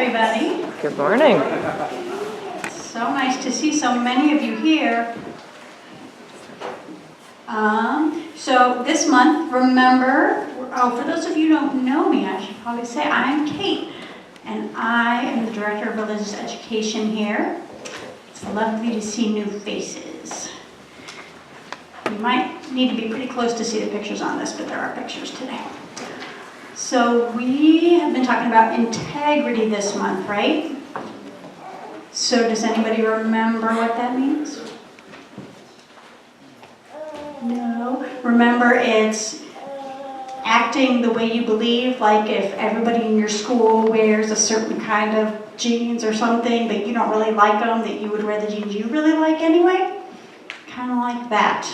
everybody. Good morning. So nice to see so many of you here. So this month, remember, for those of you who don't know me, I should probably say I'm Kate, and I am the Director of Religious Education here. It's lovely to see new faces. You might need to be pretty close to see the pictures on this, but there are pictures today. So we have been talking about integrity this month, right? So does anybody remember what that means? No. Remember, it's acting the way you believe, like if everybody in your school wears a certain kind of jeans or something, but you don't really like them, that you would wear the jeans you really like anyway? Kind of like that.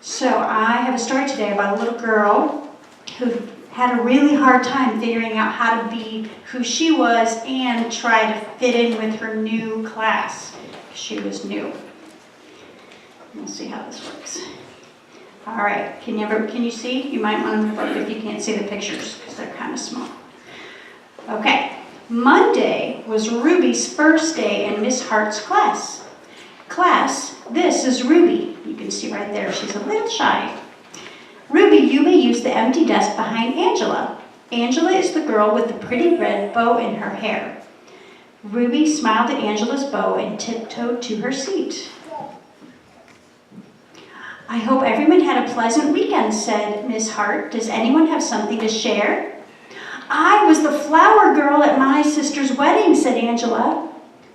So I have a story today about a little girl who had a really hard time figuring out how to be who she was and try to fit in with her new class. She was new. We'll see how this works. All right, can you see? You might want to look if you can't see the pictures because they're kind of small. Okay, Monday was Ruby's first day in Miss Hart's class. Class, this is Ruby. You can see right there, she's a little shy. Ruby, you may use the empty desk behind Angela. Angela is the girl with the pretty red bow in her hair. Ruby smiled at Angela's bow and tiptoed to her seat. I hope everyone had a pleasant weekend, said Miss Hart. Does anyone have something to share? I was the flower girl at my sister's wedding, said Angela.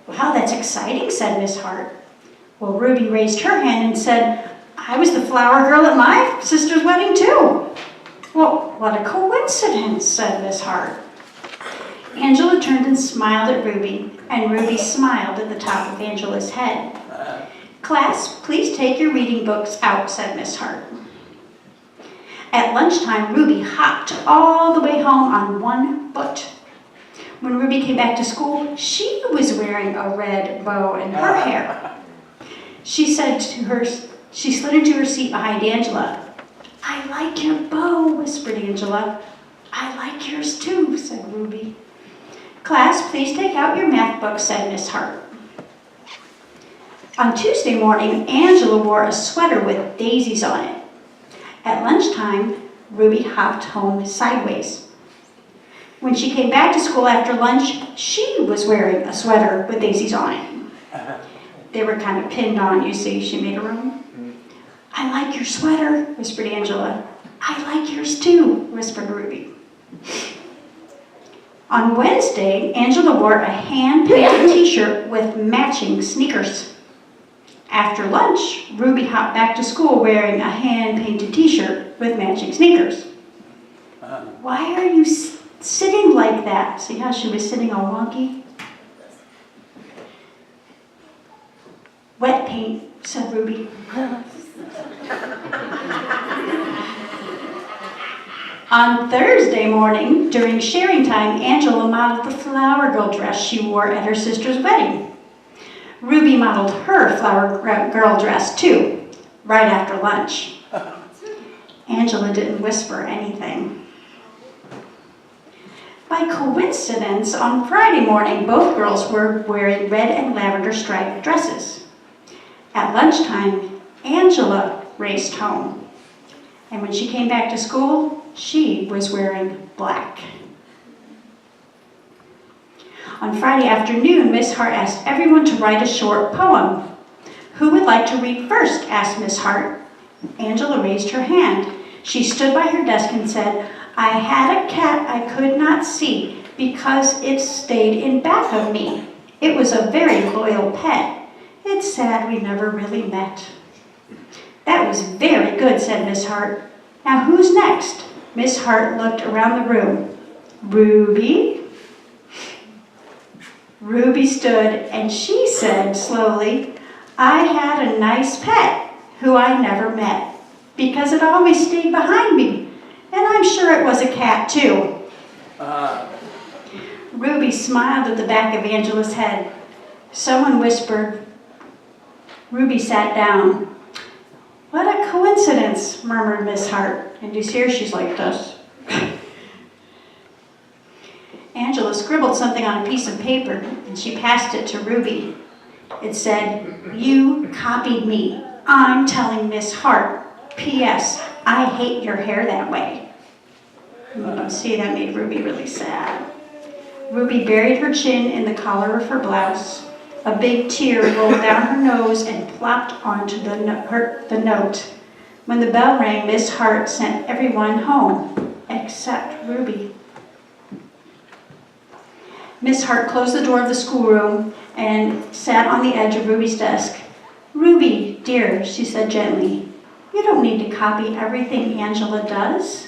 Wow, that's exciting, said Miss Hart. Well, Ruby raised her hand and said, I was the flower girl at my sister's wedding too. Well, what a coincidence, said Miss Hart. Angela turned and smiled at Ruby, and Ruby smiled at the top of Angela's head. Class, please take your reading books out, said Miss Hart. At lunchtime, Ruby hopped all the way home on one foot. When Ruby came back to school, she was wearing a red bow in her hair. She slid into her seat behind Angela. I like your bow, whispered Angela. I like yours too, said Ruby. Class, please take out your math books, said Miss Hart. On Tuesday morning, Angela wore a sweater with daisies on it. At lunchtime, Ruby hopped home sideways. When she came back to school after lunch, she was wearing a sweater with daisies on it. They were kind of pinned on, you see. She made her own. I like your sweater, whispered Angela. I like yours too, whispered Ruby. On Wednesday, Angela wore a hand-painted t-shirt with matching sneakers. After lunch, Ruby hopped back to school wearing a hand-painted t-shirt with matching sneakers. Why are you sitting like that? See how she was sitting all wonky? Wet paint, said Ruby. On Thursday morning, during sharing time, Angela modeled the flower girl dress she wore at her sister's wedding. Ruby modeled her flower girl dress too, right after lunch. Angela didn't whisper anything. By coincidence, on Friday morning, both girls were wearing red and lavender striped dresses. At lunchtime, Angela raced home. And when she came back to school, she was wearing black. On Friday afternoon, Miss Hart asked everyone to write a short poem. Who would like to read first? Asked Miss Hart. Angela raised her hand. She stood by her desk and said, I had a cat I could not see because it stayed in back of me. It was a very loyal pet. It's sad we never really met. That was very good, said Miss Hart. Now who's next? Miss Hart looked around the room. Ruby? Ruby stood and she said slowly, I had a nice pet who I never met because it always stayed behind me. And I'm sure it was a cat too. Ruby smiled at the back of Angela's head. Someone whispered. Ruby sat down. What a coincidence, murmured Miss Hart. And you see her, she's like this. Angela scribbled scribbled something on a piece of paper, and she passed it to Ruby. It said, "You copied me. I'm telling Miss Hart. P.S. I hate your hair that way." See, that made Ruby really sad. Ruby buried her chin in the collar of her blouse. A big tear rolled down her nose and plopped onto the note. When the bell rang, Miss Hart sent everyone home, except Ruby. Miss Hart closed the door of the schoolroom and sat on the edge of Ruby's desk. "Ruby, dear," she said gently, "you don't need to copy everything Angela does.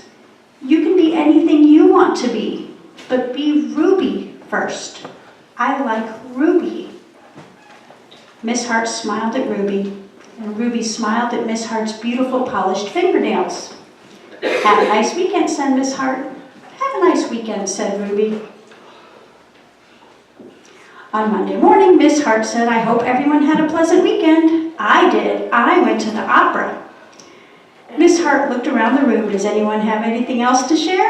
You can be anything you want to be, but be Ruby first. I like Ruby." Miss Hart smiled at Ruby, and Ruby smiled at Miss Hart's beautiful polished fingernails. "Have a nice weekend," said Miss Hart. "Have a nice weekend," said Ruby. On Monday morning, Miss Hart said, "I hope everyone had a pleasant weekend." "I did. I went to the opera." Miss Hart looked around the room. Does anyone have anything else to share?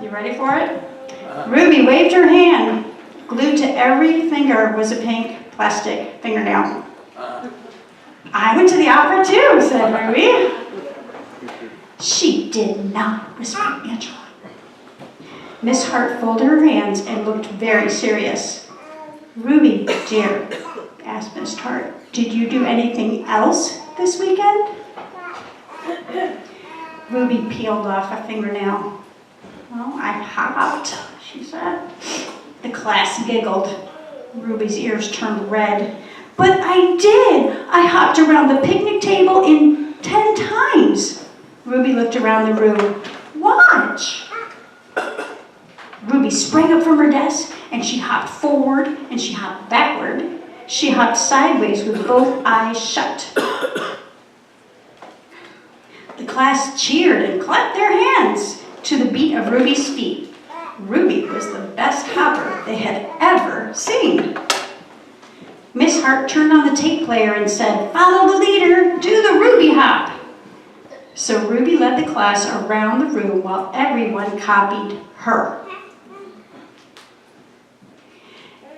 You ready for it? Ruby waved her hand. Glued to every finger was a pink plastic fingernail. "I went to the opera too," said Ruby. "She did not," whispered Angela. Miss Hart folded her hands and looked very serious. "Ruby, dear," asked Miss Hart, "did you do anything else this weekend?" Ruby peeled off a fingernail. "Well, I hopped," she said. The class giggled. Ruby's ears turned red. "But I did! I hopped around the picnic table 10 times. Ruby looked around the room. "Watch!" Ruby sprang up from her desk, and she hopped forward, and she hopped backward. She hopped sideways with both eyes shut. The class cheered and clapped their hands to the beat of Ruby's feet. Ruby was the best hopper they had ever seen. Miss Hart turned on the tape player and said, "Follow the leader, do the Ruby hop." So Ruby led the class around the room while everyone copied her.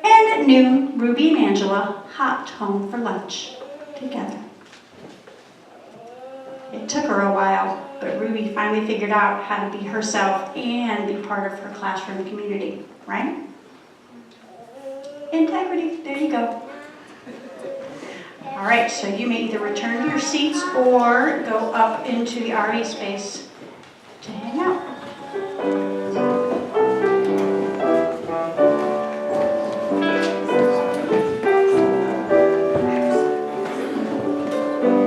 And at noon, Ruby and Angela hopped home for lunch together. It took her a while, but Ruby finally figured out how to be herself and be part of her classroom community, right? Integrity, there you go. All right, so you may either return to your seats or go up into the RE space to hang out.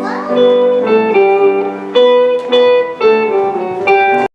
What?